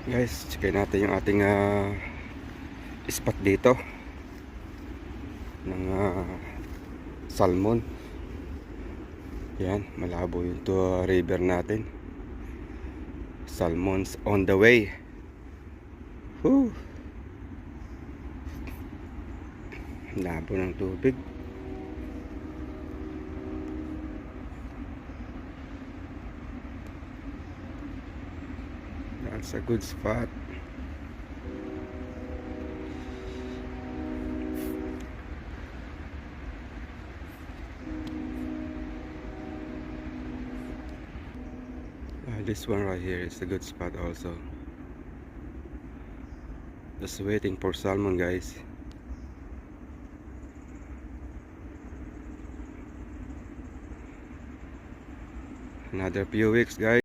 Guys, checkin natin yung ating spot dito ng salmon. Yan, malabo yung river natin. Salmons on the way. Whew. Labo ng tubig. That's a good spot. This one right here is a good spot also. Just waiting for salmon, guys. Another few weeks, guys.